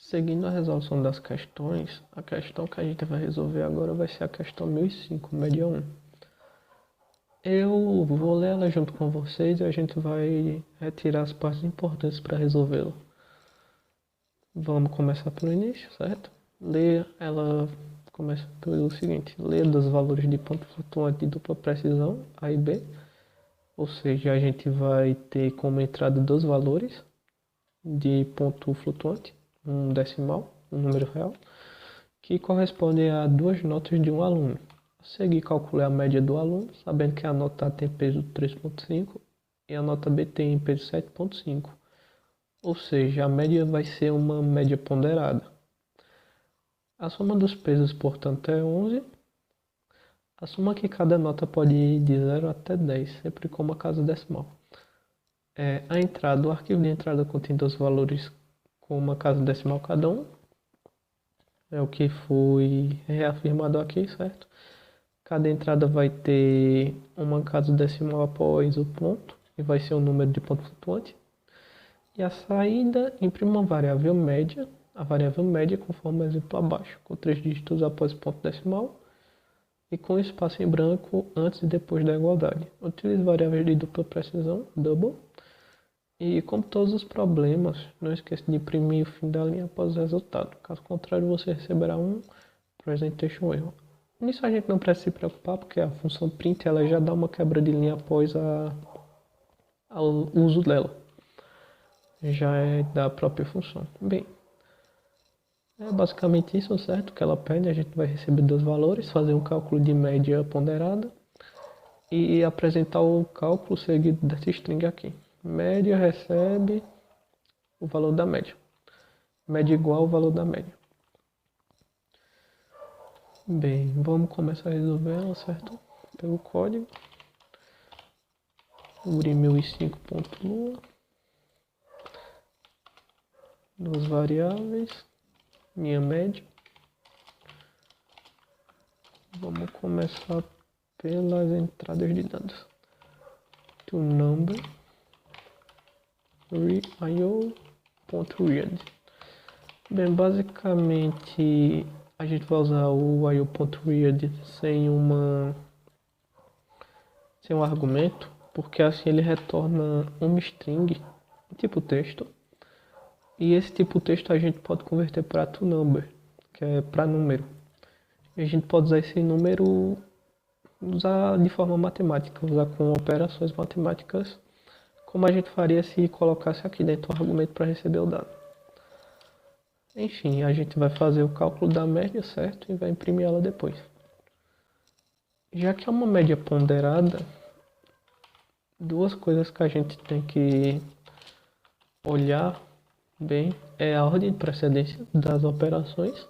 Seguindo a resolução das questões, a questão que a gente vai resolver agora vai ser a questão 1005, média 1. Eu vou ler ela junto com vocês e a gente vai retirar as partes importantes para resolvê-la. Vamos começar pelo início, certo? Ela começa pelo seguinte: ler dos valores de ponto flutuante de dupla precisão, A e B. Ou seja, a gente vai ter como entrada dois valores de ponto flutuante, um decimal, um número real, que corresponde a duas notas de um aluno. A seguir, calculei a média do aluno, sabendo que a nota A tem peso 3,5 e a nota B tem peso 7,5. Ou seja, a média vai ser uma média ponderada. A soma dos pesos, portanto, é 11. A soma que cada nota pode ir de 0 até 10, sempre com uma casa decimal. A entrada, o arquivo de entrada contém dois valores com uma casa decimal cada um. É o que foi reafirmado aqui, certo? Cada entrada vai ter uma casa decimal após o ponto, e vai ser o número de ponto flutuante. E a saída imprime uma variável média, a variável média conforme o exemplo abaixo, com 3 dígitos após o ponto decimal e com espaço em branco antes e depois da igualdade. Utilize variáveis de dupla precisão, double. E como todos os problemas, não esqueça de imprimir o fim da linha após o resultado. Caso contrário, você receberá um presentation erro. Nisso a gente não precisa se preocupar, porque a função print ela já dá uma quebra de linha após o uso dela. Já é da própria função. Bem, é basicamente isso, certo? Que ela pede, a gente vai receber dois valores, fazer um cálculo de média ponderada e apresentar o cálculo seguido dessa string aqui. Média recebe o valor da média. Média igual ao valor da média. Bem, vamos começar a resolver ela, certo? Pelo código. URI 1005.lua. Duas variáveis. Minha média. Vamos começar pelas entradas de dados. To number io.read. Bem, basicamente a gente vai usar o io.read sem um argumento, porque assim ele retorna uma string tipo texto, e esse tipo texto a gente pode converter para toNumber, que é para número. E a gente pode usar esse número, usar de forma matemática, usar com operações matemáticas, como a gente faria se colocasse aqui dentro o argumento para receber o dado. Enfim, a gente vai fazer o cálculo da média, certo? E vai imprimir ela depois. Já que é uma média ponderada, duas coisas que a gente tem que olhar bem é a ordem de precedência das operações,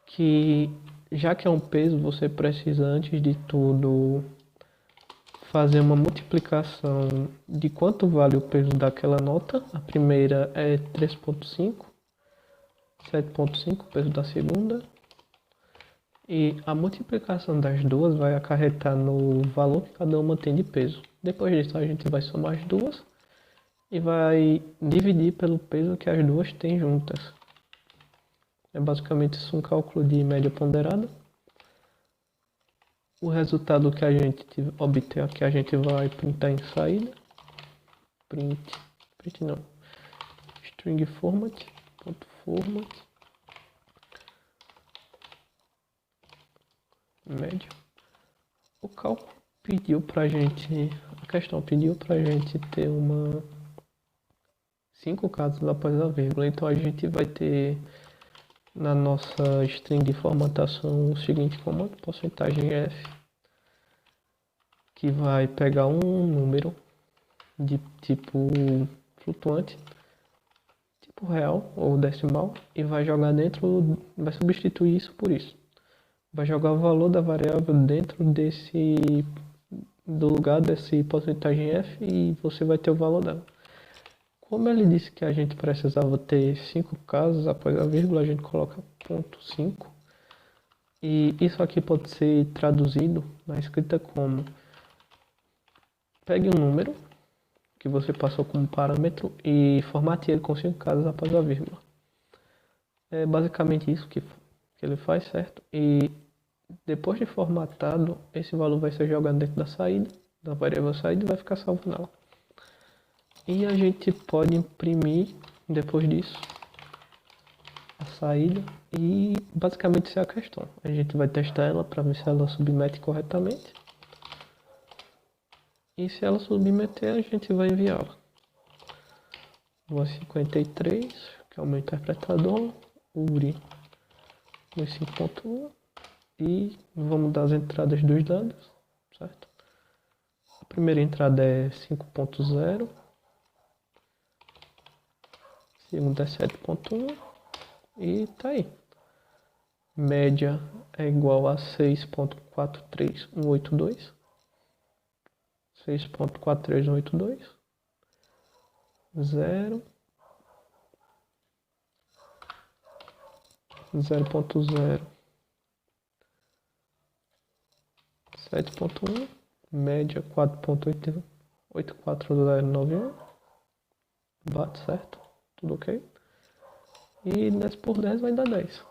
que já que é um peso, você precisa antes de tudo fazer uma multiplicação de quanto vale o peso daquela nota. A primeira é 3,5, 7,5 o peso da segunda, e a multiplicação das duas vai acarretar no valor que cada uma tem de peso. Depois disso a gente vai somar as duas e vai dividir pelo peso que as duas têm juntas. É basicamente isso, um cálculo de média ponderada. O resultado que a gente obter aqui a gente vai printar em saída. Print não. String format, ponto format, média. O cálculo pediu pra gente, a questão pediu pra gente ter 5 casas após a vírgula, então a gente vai ter na nossa string de formatação o seguinte comando, porcentagem %f, que vai pegar um número de tipo flutuante, tipo real ou decimal, e vai jogar dentro, vai substituir isso por isso. Vai jogar o valor da variável dentro do lugar desse porcentagem %f e você vai ter o valor dela. Como ele disse que a gente precisava ter 5 casas após a vírgula, a gente coloca ponto 5. E isso aqui pode ser traduzido na escrita como: pegue um número que você passou como parâmetro e formate ele com 5 casas após a vírgula. É basicamente isso que ele faz, certo? E depois de formatado, esse valor vai ser jogado dentro da saída, da variável saída, e vai ficar salvo nela. E a gente pode imprimir, depois disso, a saída e basicamente isso é a questão. A gente vai testar ela para ver se ela submete corretamente. E se ela submeter, a gente vai enviá-la. O 53, que é o meu interpretador, URI no 5.1 e vamos dar as entradas dos dados, certo? A primeira entrada é 5.0, a segunda é 7.1 e tá aí. Média é igual a 6.43182, 6.43182, 0, 0.0, 7.1, média 4.84091, bate certo, tudo ok. E 10 por 10 vai dar 10.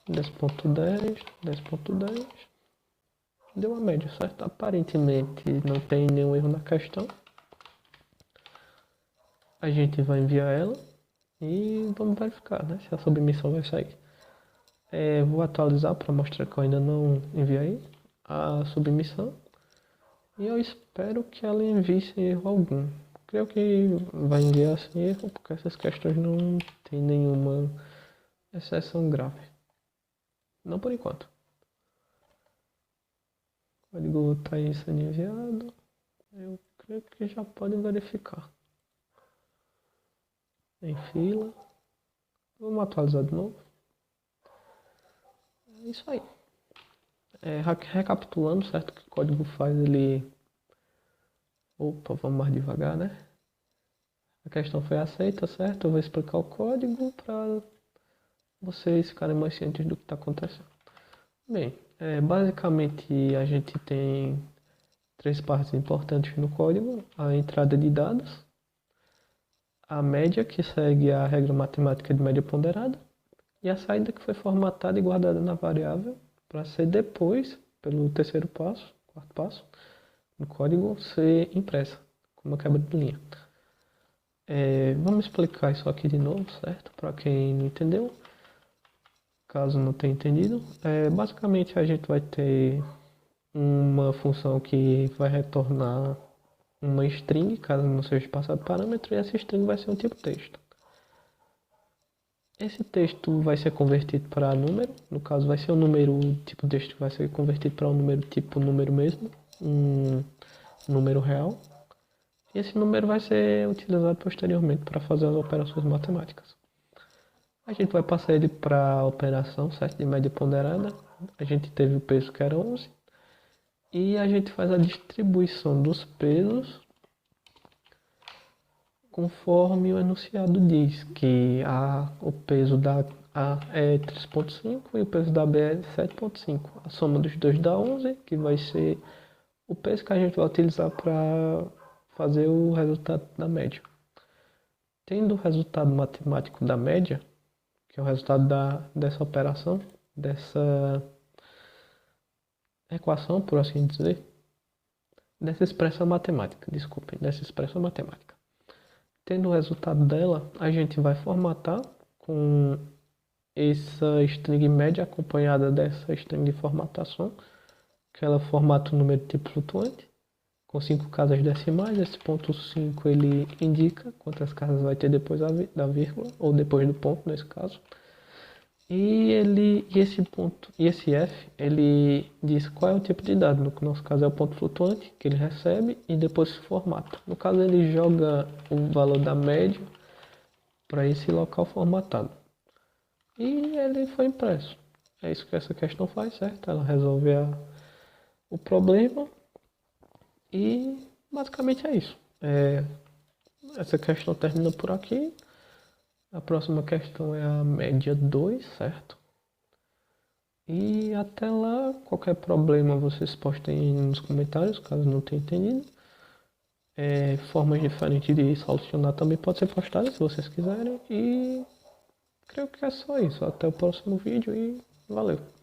10.10, 10.10, deu a média, certo? Aparentemente não tem nenhum erro na questão. A gente vai enviar ela e vamos verificar, né, se a submissão vai sair. Vou atualizar para mostrar que eu ainda não enviei a submissão. E eu espero que ela envie sem erro algum. Creio que vai enviar sem erro, porque essas questões não tem nenhuma exceção grave. Não por enquanto. O código está sendo enviado. Eu creio que já podem verificar. Em fila. Vamos atualizar de novo. É isso aí. Recapitulando, certo? Que o código faz ele... Opa, vamos mais devagar, né? A questão foi aceita, certo? Eu vou explicar o código para vocês ficarem mais cientes do que está acontecendo. Bem, basicamente a gente tem três partes importantes no código: a entrada de dados, a média, que segue a regra matemática de média ponderada, e a saída, que foi formatada e guardada na variável para ser depois, pelo terceiro passo, quarto passo, no código, ser impressa, como uma quebra de linha. Vamos explicar isso aqui de novo, certo? Para quem não entendeu, caso não tenha entendido. Basicamente a gente vai ter uma função que vai retornar uma string, caso não seja passado parâmetro, e essa string vai ser um tipo texto. Esse texto vai ser convertido para número, no caso vai ser um número, tipo texto vai ser convertido para um número tipo número mesmo, um número real. E esse número vai ser utilizado posteriormente para fazer as operações matemáticas. A gente vai passar ele para a operação, certo, de média ponderada. A gente teve o peso que era 11. E a gente faz a distribuição dos pesos conforme o enunciado diz, que o peso da A é 3,5 e o peso da B é 7,5. A soma dos dois dá 11, que vai ser o peso que a gente vai utilizar para fazer o resultado da média. Tendo o resultado matemático da média, que é o resultado dessa operação, dessa equação, por assim dizer, dessa expressão matemática, desculpem, dessa expressão matemática. Tendo o resultado dela, a gente vai formatar com essa string média acompanhada dessa string de formatação, que ela formata o número tipo flutuante, com 5 casas decimais. Esse ponto 5 ele indica quantas casas vai ter depois da vírgula, ou depois do ponto nesse caso. E esse ponto, e esse f, ele diz qual é o tipo de dado. No nosso caso é o ponto flutuante que ele recebe e depois se formata. No caso ele joga o valor da média para esse local formatado. E ele foi impresso. É isso que essa questão faz, certo? Ela resolve o problema e basicamente é isso. Essa questão termina por aqui. A próxima questão é a média 2, certo? E até lá, qualquer problema vocês postem nos comentários, caso não tenha entendido. formas diferentes de solucionar também pode ser postada se vocês quiserem. E creio que é só isso. Até o próximo vídeo e valeu!